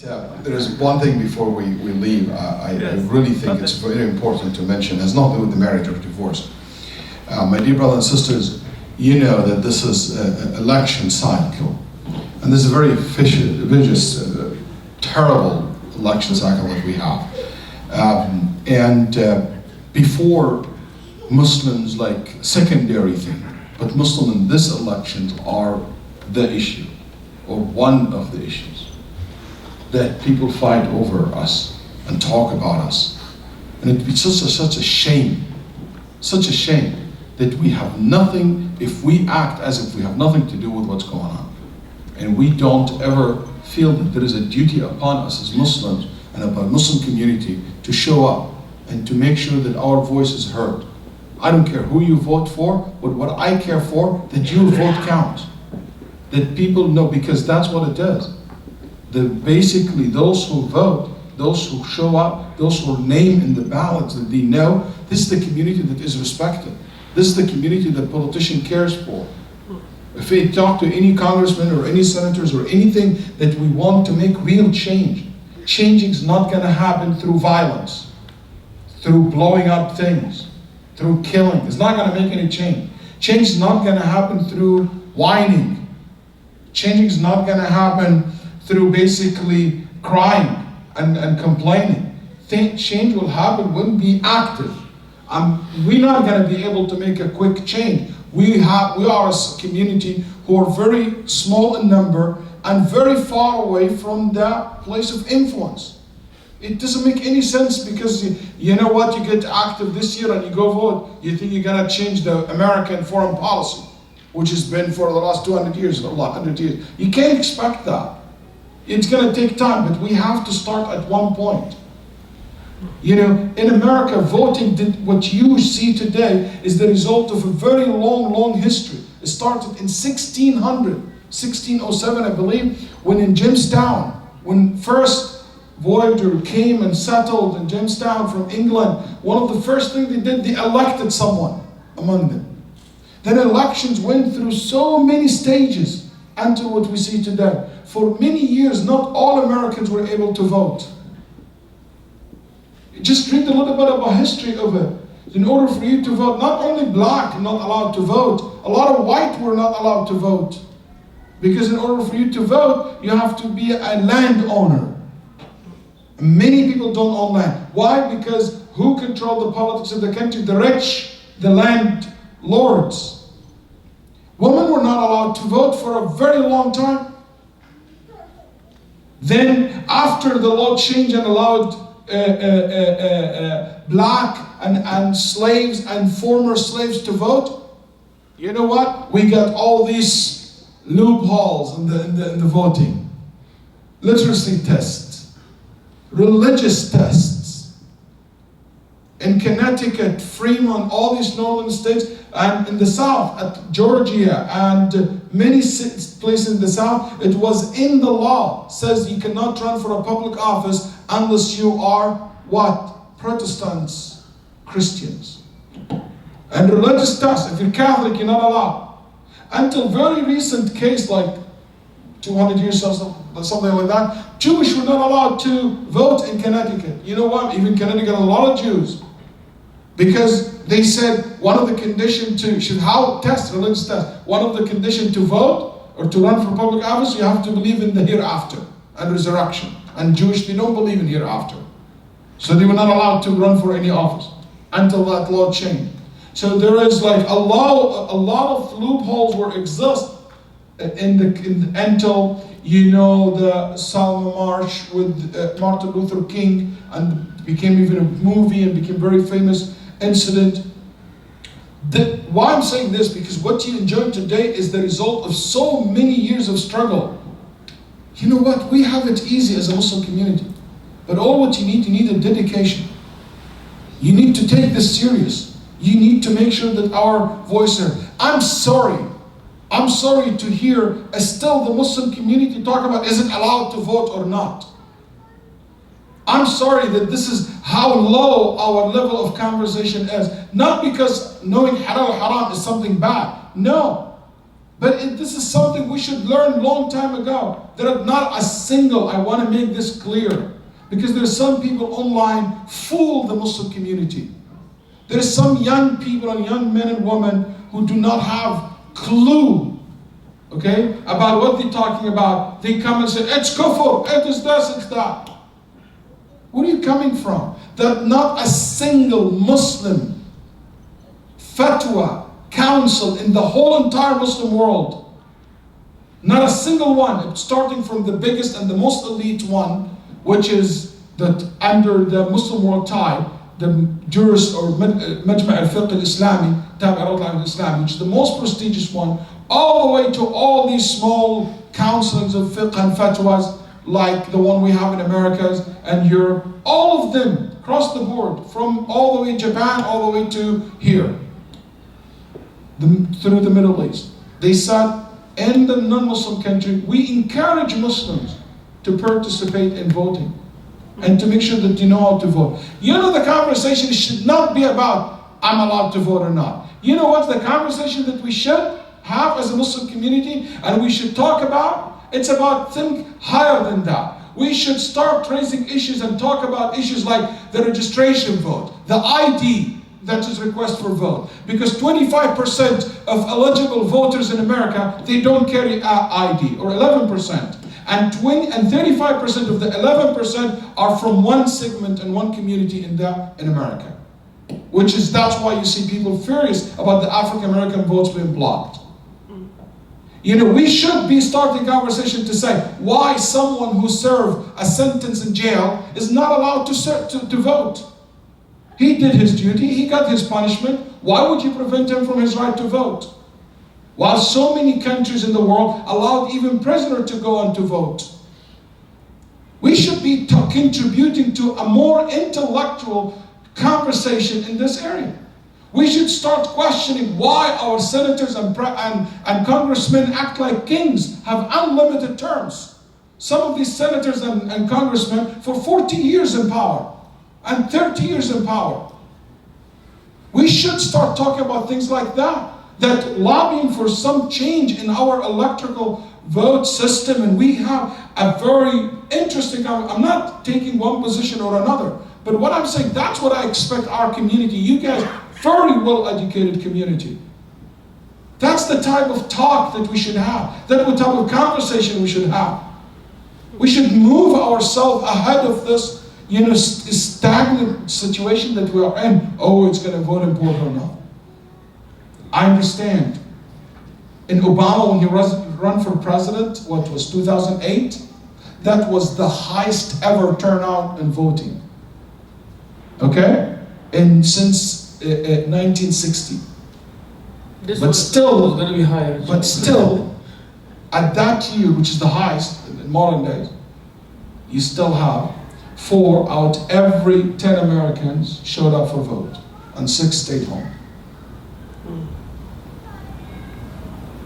There is one thing before we leave. I really think it's very important to mention. It has nothing to do with the marriage or divorce. My dear brothers and sisters, you know that this is an election cycle. And this is a very vicious, terrible election cycle that we have. Before, Muslims like secondary thing, but Muslims in this elections are the issue, or one of the issues, that people fight over us and talk about us. And it's such a shame that we have nothing, if we act as if we have nothing to do with what's going on. And we don't ever feel that there is a duty upon us as Muslims and upon Muslim community to show up and to make sure that our voice is heard. I don't care who you vote for, but what I care for, that your vote counts. That people know, because that's what it does. That basically those who vote, those who show up, those who are named in the ballots, that they know this is the community that is respected. This is the community that politician cares for. If we talk to any congressman or any senators or anything that we want to make real change, changing is not going to happen through violence, through blowing up things, through killing. It's not going to make any change. Change is not going to happen through whining. Change is not going to happen through basically crying and complaining. Change will happen when we active. We're not going to be able to make a quick change. We are a community who are very small in number and very far away from the place of influence. It doesn't make any sense, because you know what, you get active this year and you go vote, you think you're going to change the American foreign policy, which has been for the last 200 years, 100 years. You can't expect that. It's going to take time, but we have to start at one point. You know, in America, voting, what you see today is the result of a very long history. It started in 1607, I believe, when in Jamestown, when first voyager came and settled in Jamestown from England, one of the first things they did, they elected someone among them. Then elections went through so many stages until what we see today. For many years, not all Americans were able to vote. Just read a little bit about history of it. In order for you to vote, not only black are not allowed to vote, a lot of white were not allowed to vote. Because in order for you to vote, you have to be a landowner. Many people don't own land. Why? Because who control the politics of the country? The rich, the landlords. Women were not allowed to vote for a very long time. Then, after the law changed and allowed black and slaves and former slaves to vote, you know what? We got all these loopholes in the voting. Literacy tests, religious tests. In Connecticut, Fremont, all these northern states, and in the South, at Georgia, and many places in the South, it was in the law, says you cannot run for a public office unless you are what? Protestants, Christians. And religious tests, if you're Catholic, you're not allowed. Until very recent case, like 200 years or something like that, Jewish were not allowed to vote in Connecticut. You know what? Even Connecticut, a lot of Jews. Because they said one of the conditions religious test, one of the conditions to vote or to run for public office, you have to believe in the hereafter and resurrection. And Jewish, they don't believe in hereafter. So they were not allowed to run for any office until that law changed. So there is like a lot of loopholes will exist until, you know, the Selma March with Martin Luther King, and became even a movie and became very famous incident. Why I'm saying this, because what you enjoy today is the result of so many years of struggle. You know what? We have it easy as a Muslim community. But all what you need a dedication. You need to take this serious. You need to make sure that our voice is heard. I'm sorry to hear still the Muslim community talk about, is it allowed to vote or not? I'm sorry that this is how low our level of conversation is. Not because knowing halal haram is something bad. No. But this is something we should learn long time ago. There are not a single, I want to make this clear, because there are some people online fool the Muslim community. There are some young people and young men and women who do not have clue, okay, about what they're talking about. They come and say, it's kufr, it is this, it's that. Where are you coming from? That not a single Muslim fatwa council in the whole entire Muslim world, not a single one, starting from the biggest and the most elite one, which is that under the Muslim world tie, the jurist or Majma' al-Fiqh al-Islami, Tabi'at al-Islami, which is the most prestigious one, all the way to all these small councils of fiqh and fatwas, like the one we have in America and Europe, all of them across the board, from all the way Japan, all the way to here, through the Middle East. They said, in the non-Muslim country, we encourage Muslims to participate in voting and to make sure that you know how to vote. You know, the conversation should not be about, I'm allowed to vote or not. You know what the conversation that we should have as a Muslim community and we should talk about? It's about think higher than that. We should start raising issues and talk about issues like the registration vote, the ID that is request for vote. Because 25% of eligible voters in America, they don't carry an ID, or 11%. And 35% of the 11% are from one segment and one community in America. That's why you see people furious about the African American votes being blocked. You know, we should be starting conversation to say why someone who served a sentence in jail is not allowed to vote. He did his duty, he got his punishment. Why would you prevent him from his right to vote? While so many countries in the world allowed even prisoners to go on to vote. We should be contributing to a more intellectual conversation in this area. We should start questioning why our senators and congressmen act like kings, have unlimited terms. Some of these senators and congressmen for 40 years in power and 30 years in power. We should start talking about things like that. That lobbying for some change in our electoral vote system, and we have a very interesting, I'm not taking one position or another, but what I'm saying, that's what I expect our community, you guys, very well-educated community. That's the type of talk that we should have. That's the type of conversation we should have. We should move ourselves ahead of this, stagnant situation that we are in. Oh, it's going to vote in Puerto Rico. I understand. In Obama, when he ran for president, what was 2008? That was the highest ever turnout in voting. Okay? And since 1960. But still, going to be higher. But still, at that year, which is the highest in modern days, you still have 4 out every 10 Americans showed up for vote, and 6 stayed home.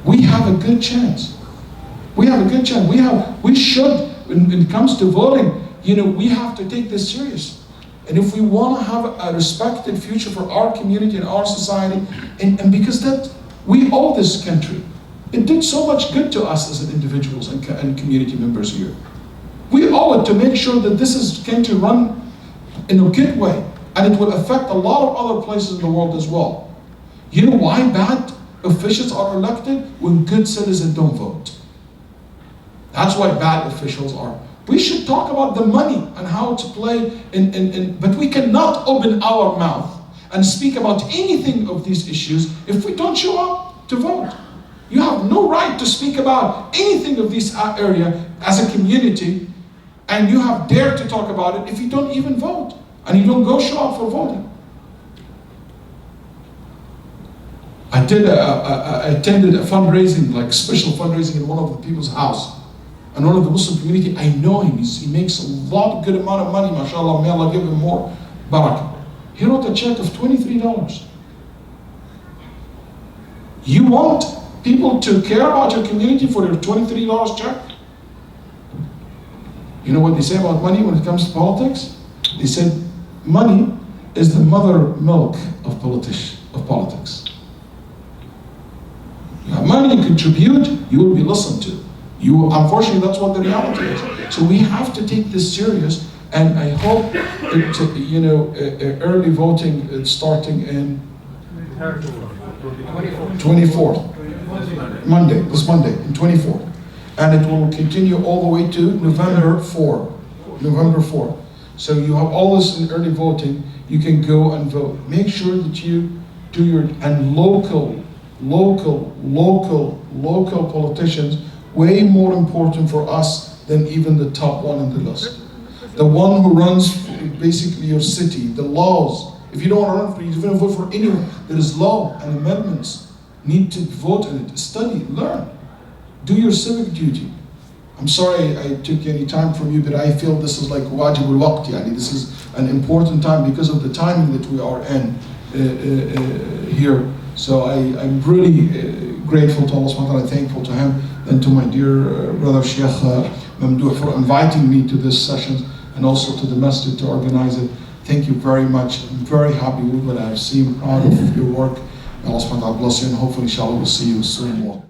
We have a good chance. We have a good chance. We should, when it comes to voting, we have to take this serious. And if we want to have a respected future for our community and our society, and because that we owe this country. It did so much good to us as individuals and community members here. We owe it to make sure that this is going to run in a good way, and it will affect a lot of other places in the world as well. You know why bad officials are elected? When good citizens don't vote. That's why bad officials are. We should talk about the money and how to play but we cannot open our mouth and speak about anything of these issues if we don't show up to vote. You have no right to speak about anything of this area as a community, and you have dared to talk about it if you don't even vote and you don't go show up for voting. I attended a fundraising, like special fundraising in one of the people's house. And one of the Muslim community, I know him, he makes a good amount of money, mashallah, may Allah give him more barakah. He wrote a check of $23. You want people to care about your community for your $23 check? You know what they say about money when it comes to politics? They said, money is the mother milk of politics. You have money you contribute, you will be listened to. Unfortunately, that's what the reality is. So we have to take this serious, and I hope that, early voting starting in 24th, this Monday, in 24th. And it will continue all the way to November 4. So you have all this in early voting, you can go and vote. Make sure that you do and local politicians, way more important for us than even the top one on the list. The one who runs basically your city, the laws. If you don't want to run for it, you don't vote for anyone. There is law and amendments. Need to vote on it, study, learn. Do your civic duty. I'm sorry I took any time from you, but I feel this is like wajib al-waqt. This is an important time because of the timing that we are in here. So I'm really grateful to Allah subhanahu wa ta'ala, thankful to him, and to my dear brother Shaykh Mamdouh for inviting me to this session, and also to the Masjid to organize it. Thank you very much. I'm very happy with what I've seen, proud of your work. Allah subhanahu wa ta'ala bless you, and hopefully inshallah we'll see you soon more.